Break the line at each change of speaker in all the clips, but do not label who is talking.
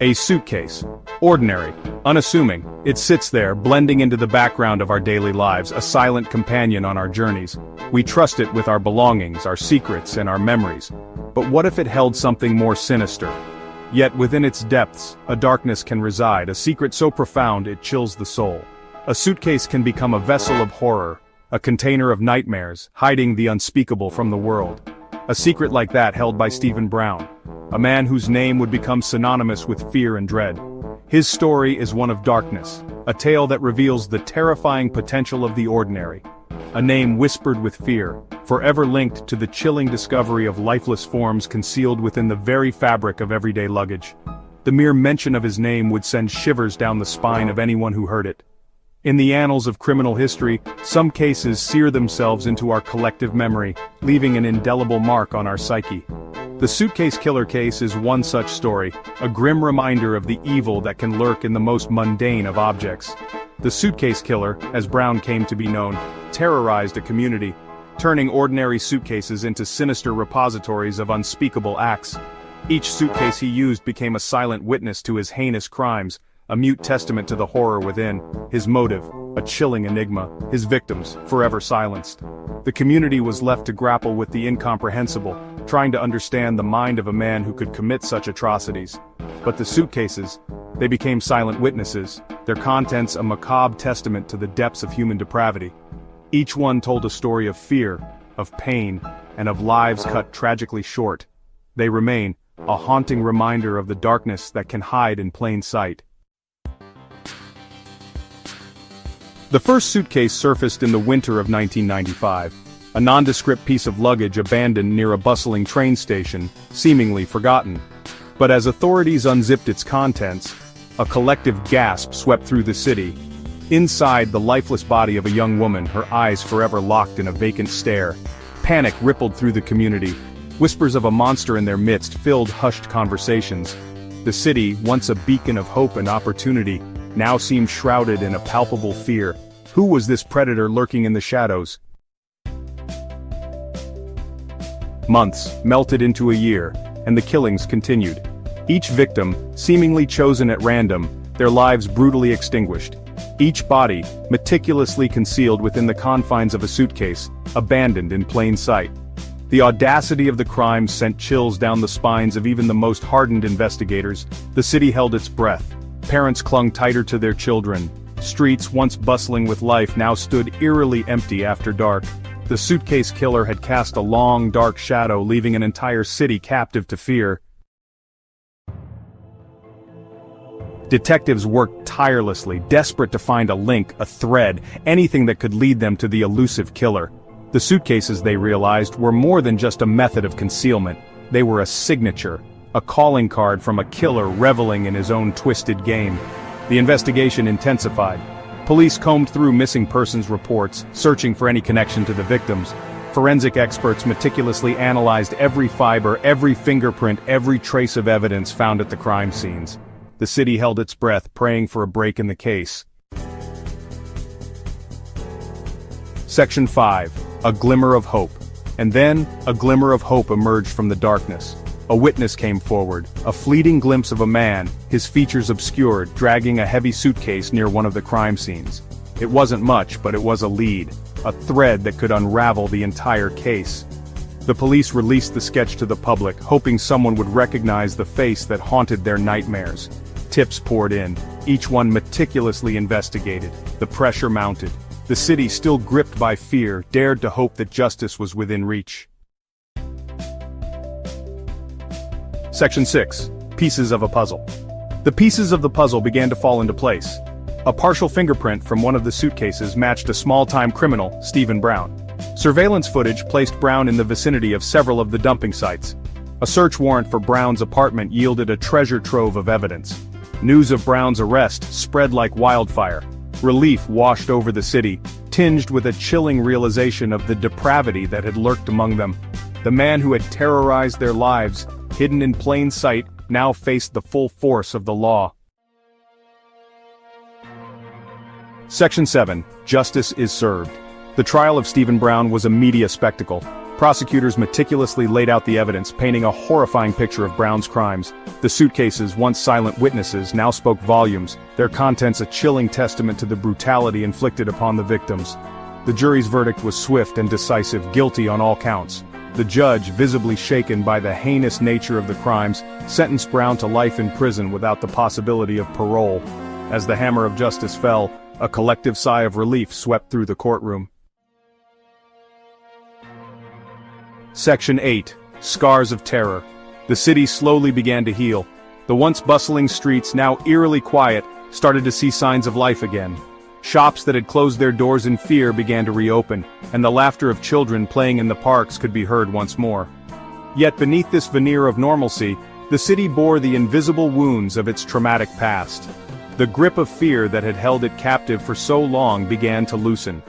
A suitcase. Ordinary, unassuming, it sits there, blending into the background of our daily lives, a silent companion on our journeys. We trust it with our belongings, our secrets, and our memories. But what if it held something more sinister? Yet within its depths, a darkness can reside, a secret so profound it chills the soul. A suitcase can become a vessel of horror, a container of nightmares, hiding the unspeakable from the world. A secret like that held by Stephen Brown, a man whose name would become synonymous with fear and dread. His story is one of darkness, a tale that reveals the terrifying potential of the ordinary. A name whispered with fear, forever linked to the chilling discovery of lifeless forms concealed within the very fabric of everyday luggage. The mere mention of his name would send shivers down the spine of anyone who heard it. In the annals of criminal history, some cases sear themselves into our collective memory, leaving an indelible mark on our psyche. The Suitcase Killer case is one such story, a grim reminder of the evil that can lurk in the most mundane of objects. The Suitcase Killer, as Brown came to be known, terrorized a community, turning ordinary suitcases into sinister repositories of unspeakable acts. Each suitcase he used became a silent witness to his heinous crimes, a mute testament to the horror within, his motive, a chilling enigma, his victims, forever silenced. The community was left to grapple with the incomprehensible, trying to understand the mind of a man who could commit such atrocities. But the suitcases, they became silent witnesses, their contents a macabre testament to the depths of human depravity. Each one told a story of fear, of pain, and of lives cut tragically short. They remain, a haunting reminder of the darkness that can hide in plain sight. The first suitcase surfaced in the winter of 1995, a nondescript piece of luggage abandoned near a bustling train station, seemingly forgotten. But as authorities unzipped its contents, a collective gasp swept through the city. Inside, the lifeless body of a young woman, her eyes forever locked in a vacant stare. Panic rippled through the community. Whispers of a monster in their midst filled hushed conversations. The city, once a beacon of hope and opportunity, now seemed shrouded in a palpable fear. Who was this predator lurking in the shadows? Months melted into a year, and the killings continued. Each victim, seemingly chosen at random, their lives brutally extinguished. Each body, meticulously concealed within the confines of a suitcase, abandoned in plain sight. The audacity of the crimes sent chills down the spines of even the most hardened investigators. The city held its breath. Parents clung tighter to their children. Streets, once bustling with life, now stood eerily empty after dark. The Suitcase Killer had cast a long, dark shadow, leaving an entire city captive to fear. Detectives worked tirelessly, desperate to find a link, a thread, anything that could lead them to the elusive killer. The suitcases, they realized, were more than just a method of concealment. They were a signature, a calling card from a killer reveling in his own twisted game. The investigation intensified. Police combed through missing persons reports, searching for any connection to the victims. Forensic experts meticulously analyzed every fiber, every fingerprint, every trace of evidence found at the crime scenes. The city held its breath, praying for a break in the case. Section 5. A glimmer of hope. And then, a glimmer of hope emerged from the darkness. A witness came forward, a fleeting glimpse of a man, his features obscured, dragging a heavy suitcase near one of the crime scenes. It wasn't much, but it was a lead, a thread that could unravel the entire case. The police released the sketch to the public, hoping someone would recognize the face that haunted their nightmares. Tips poured in, each one meticulously investigated. The pressure mounted. The city, still gripped by fear, dared to hope that justice was within reach. Section 6. Pieces of a puzzle. The pieces of the puzzle began to fall into place. A partial fingerprint from one of the suitcases matched a small-time criminal, Stephen Brown. Surveillance footage placed Brown in the vicinity of several of the dumping sites. A search warrant for Brown's apartment yielded a treasure trove of evidence. News of Brown's arrest spread like wildfire. Relief washed over the city, tinged with a chilling realization of the depravity that had lurked among them. The man who had terrorized their lives, hidden in plain sight, now faced the full force of the law. Section 7. Justice is served. The trial of Stephen Brown was a media spectacle. Prosecutors meticulously laid out the evidence, painting a horrifying picture of Brown's crimes. The suitcases, once silent witnesses, now spoke volumes, their contents a chilling testament to the brutality inflicted upon the victims. The jury's verdict was swift and decisive, guilty on all counts. The judge, visibly shaken by the heinous nature of the crimes, sentenced Brown to life in prison without the possibility of parole. As the hammer of justice fell, a collective sigh of relief swept through the courtroom. Section 8. Scars of Terror. The city slowly began to heal. The once bustling streets, now eerily quiet, started to see signs of life again. Shops that had closed their doors in fear began to reopen, and the laughter of children playing in the parks could be heard once more. Yet beneath this veneer of normalcy, the city bore the invisible wounds of its traumatic past. The grip of fear that had held it captive for so long began to loosen.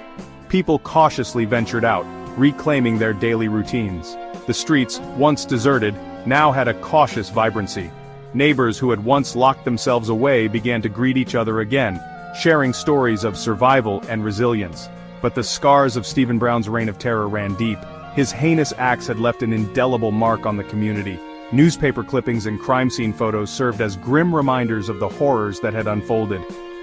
People cautiously ventured out, reclaiming their daily routines. The streets, once deserted, now had a cautious vibrancy. Neighbors who had once locked themselves away began to greet each other again, sharing stories of survival and resilience. But the scars of Stephen Brown's reign of terror ran deep. His heinous acts had left an indelible mark on the community. Newspaper clippings and crime scene photos served as grim reminders of the horrors that had unfolded.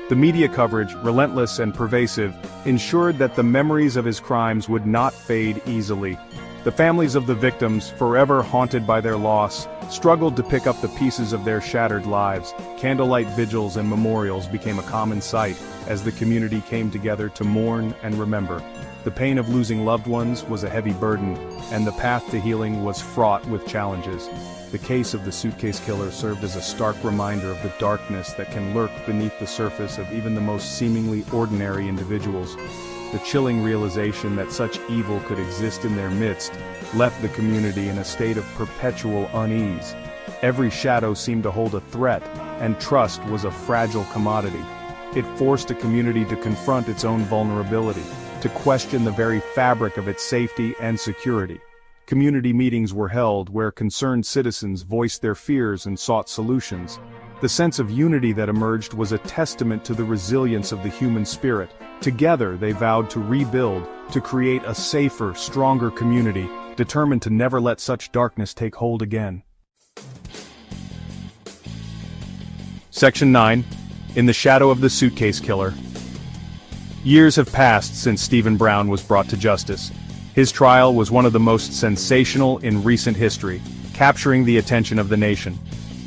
The media coverage, relentless and pervasive, ensured that the memories of his crimes would not fade easily. The families of the victims, forever haunted by their loss, struggled to pick up the pieces of their shattered lives. Candlelight vigils and memorials became a common sight as the community came together to mourn and remember. The pain of losing loved ones was a heavy burden, and the path to healing was fraught with challenges. The case of the Suitcase Killer served as a stark reminder of the darkness that can lurk beneath the surface of even the most seemingly ordinary individuals. The chilling realization that such evil could exist in their midst left the community in a state of perpetual unease. Every shadow seemed to hold a threat, and trust was a fragile commodity. It forced a community to confront its own vulnerability, to question the very fabric of its safety and security. Community meetings were held where concerned citizens voiced their fears and sought solutions. The sense of unity that emerged was a testament to the resilience of the human spirit. Together they vowed to rebuild, to create a safer, stronger community, determined to never let such darkness take hold again. Section 9. In the Shadow of the Suitcase Killer. Years have passed since Stephen Brown was brought to justice. His trial was one of the most sensational in recent history, capturing the attention of the nation.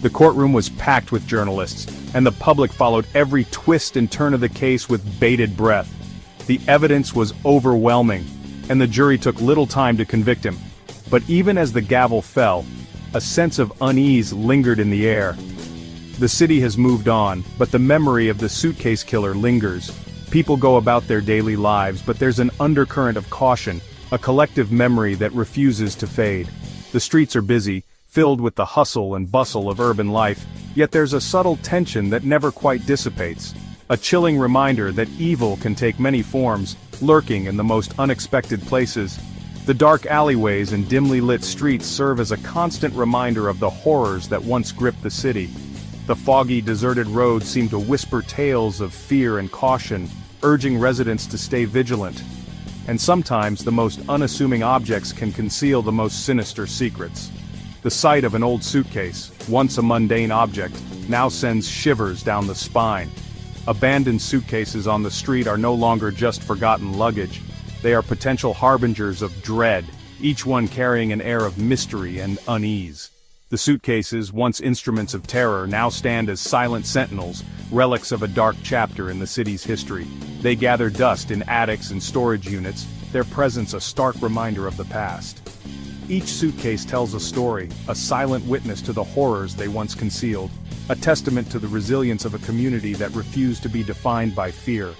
The courtroom was packed with journalists, and the public followed every twist and turn of the case with bated breath. The evidence was overwhelming, and the jury took little time to convict him. But even as the gavel fell, a sense of unease lingered in the air. The city has moved on, but the memory of the Suitcase Killer lingers. People go about their daily lives, but there's an undercurrent of caution, a collective memory that refuses to fade. The streets are busy, filled with the hustle and bustle of urban life, yet there's a subtle tension that never quite dissipates. A chilling reminder that evil can take many forms, lurking in the most unexpected places. The dark alleyways and dimly lit streets serve as a constant reminder of the horrors that once gripped the city. The foggy, deserted roads seem to whisper tales of fear and caution, urging residents to stay vigilant. And sometimes the most unassuming objects can conceal the most sinister secrets. The sight of an old suitcase, once a mundane object, now sends shivers down the spine. Abandoned suitcases on the street are no longer just forgotten luggage. They are potential harbingers of dread, each one carrying an air of mystery and unease. The suitcases, once instruments of terror, now stand as silent sentinels, relics of a dark chapter in the city's history. They gather dust in attics and storage units, their presence a stark reminder of the past. Each suitcase tells a story, a silent witness to the horrors they once concealed, a testament to the resilience of a community that refused to be defined by fear.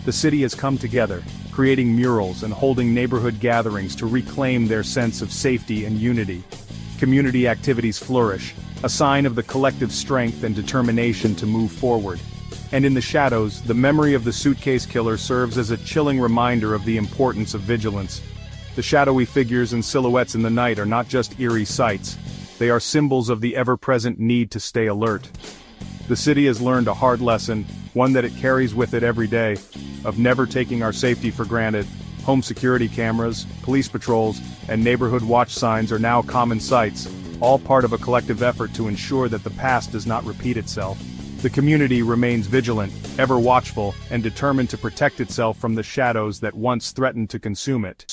The city has come together, creating murals and holding neighborhood gatherings to reclaim their sense of safety and unity. Community activities flourish, a sign of the collective strength and determination to move forward. And in the shadows, the memory of the Suitcase Killer serves as a chilling reminder of the importance of vigilance. The shadowy figures and silhouettes in the night are not just eerie sights, they are symbols of the ever-present need to stay alert. The city has learned a hard lesson, one that it carries with it every day, of never taking our safety for granted, Home security cameras, police patrols, and neighborhood watch signs are now common sights, all part of a collective effort to ensure that the past does not repeat itself. The community remains vigilant, ever watchful, and determined to protect itself from the shadows that once threatened to consume it.